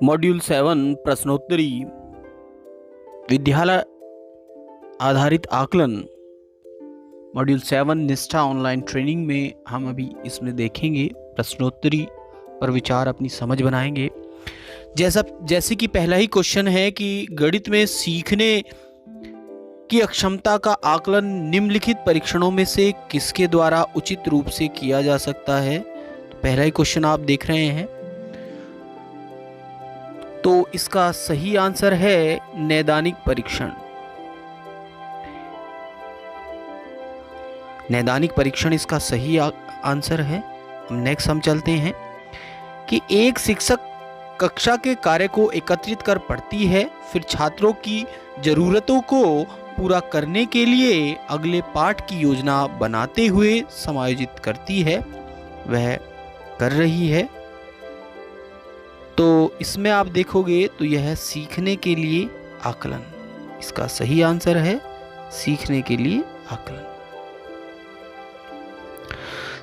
Module 7 प्रश्नोत्तरी विद्यालय आधारित आकलन। मॉड्यूल 7 निष्ठा ऑनलाइन ट्रेनिंग में हम अभी इसमें देखेंगे, प्रश्नोत्तरी पर विचार, अपनी समझ बनाएंगे। जैसे कि पहला ही क्वेश्चन है कि गणित में सीखने की अक्षमता का आकलन निम्नलिखित परीक्षणों में से किसके द्वारा उचित रूप से किया जा सकता है। तो पहला ही क्वेश्चन आप देख रहे हैं, तो इसका सही आंसर है नैदानिक परीक्षण। नैदानिक परीक्षण इसका सही आंसर है। नेक्स्ट हम चलते हैं कि एक शिक्षक कक्षा के कार्य को एकत्रित कर पढ़ती है, फिर छात्रों की जरूरतों को पूरा करने के लिए अगले पाठ की योजना बनाते हुए समायोजित करती है। वह कर रही है, तो इसमें आप देखोगे तो यह सीखने के लिए आकलन, इसका सही आंसर है सीखने के लिए आकलन।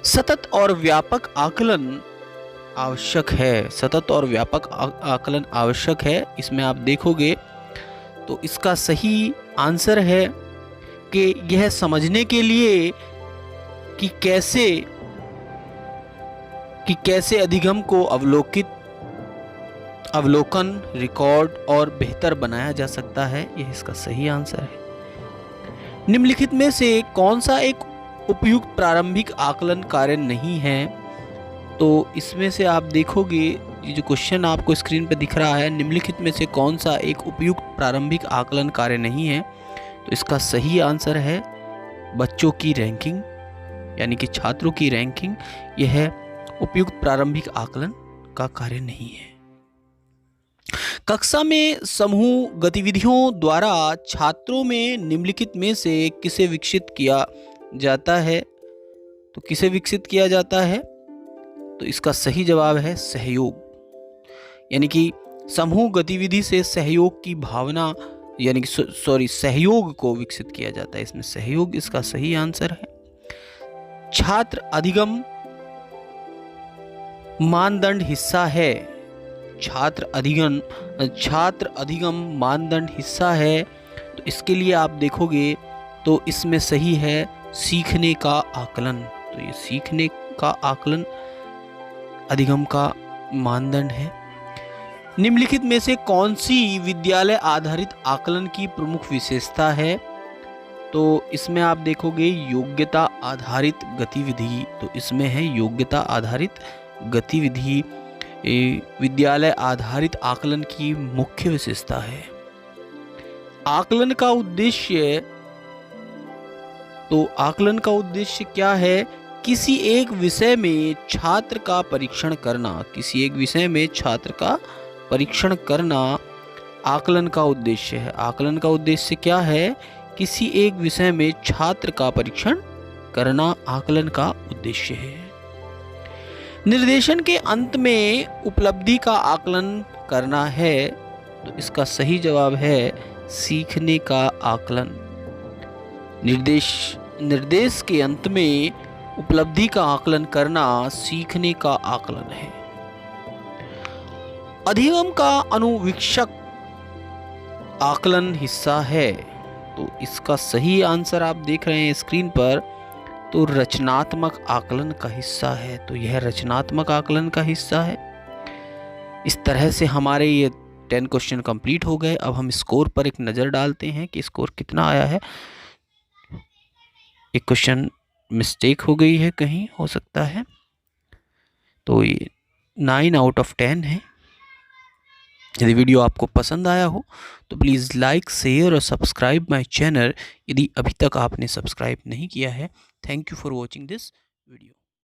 सतत और व्यापक आकलन आवश्यक है। सतत और व्यापक आकलन आवश्यक है। इसमें आप देखोगे तो इसका सही आंसर है कि यह समझने के लिए कि कैसे अधिगम को अवलोकन, रिकॉर्ड और बेहतर बनाया जा सकता है। यह इसका सही आंसर है। निम्नलिखित में से कौन सा एक उपयुक्त प्रारंभिक आकलन कार्य नहीं है। तो इसमें से आप देखोगे, ये जो क्वेश्चन आपको स्क्रीन पर दिख रहा है, निम्नलिखित में से कौन सा एक उपयुक्त प्रारंभिक आकलन कार्य नहीं है। तो इसका सही आंसर है बच्चों की रैंकिंग, यानी कि छात्रों की रैंकिंग। यह उपयुक्त प्रारंभिक आकलन का कार्य नहीं है। कक्षा में समूह गतिविधियों द्वारा छात्रों में निम्नलिखित में से किसे विकसित किया जाता है। तो किसे विकसित किया जाता है, तो इसका सही जवाब है सहयोग, यानी कि समूह गतिविधि से सहयोग की भावना, यानी कि सहयोग को विकसित किया जाता है। इसमें सहयोग इसका सही आंसर है। छात्र अधिगम मानदंड हिस्सा है। छात्र अधिगम मानदंड हिस्सा है। तो इसके लिए आप देखोगे तो इसमें सही है सीखने का आकलन। तो ये सीखने का आकलन अधिगम का मानदंड है। निम्नलिखित में से कौन सी विद्यालय आधारित आकलन की प्रमुख विशेषता है। तो इसमें आप देखोगे योग्यता आधारित गतिविधि। तो इसमें है योग्यता आधारित गतिविधि विद्यालय आधारित आकलन की मुख्य विशेषता है। आकलन का उद्देश्य, तो आकलन का उद्देश्य क्या है, किसी एक विषय में छात्र का परीक्षण करना। किसी एक विषय में छात्र का परीक्षण करना आकलन का उद्देश्य है। आकलन का उद्देश्य क्या है, किसी एक विषय में छात्र का परीक्षण करना आकलन का उद्देश्य है। निर्देशन के अंत में उपलब्धि का आकलन करना है। तो इसका सही जवाब है सीखने का आकलन। निर्देश के अंत में उपलब्धि का आकलन करना सीखने का आकलन है। अधिगम का अनुवीक्षक आकलन हिस्सा है। तो इसका सही आंसर आप देख रहे हैं स्क्रीन पर, तो रचनात्मक आकलन का हिस्सा है। तो यह रचनात्मक आकलन का हिस्सा है। इस तरह से हमारे ये 10 क्वेश्चन कंप्लीट हो गए। अब हम स्कोर पर एक नज़र डालते हैं कि स्कोर कितना आया है। एक क्वेश्चन मिस्टेक हो गई है, कहीं हो सकता है, तो ये 9 आउट ऑफ 10 है। यदि वीडियो आपको पसंद आया हो तो प्लीज़ लाइक, शेयर और सब्सक्राइब माय चैनल यदि अभी तक आपने सब्सक्राइब नहीं किया है। Thank you for watching this video.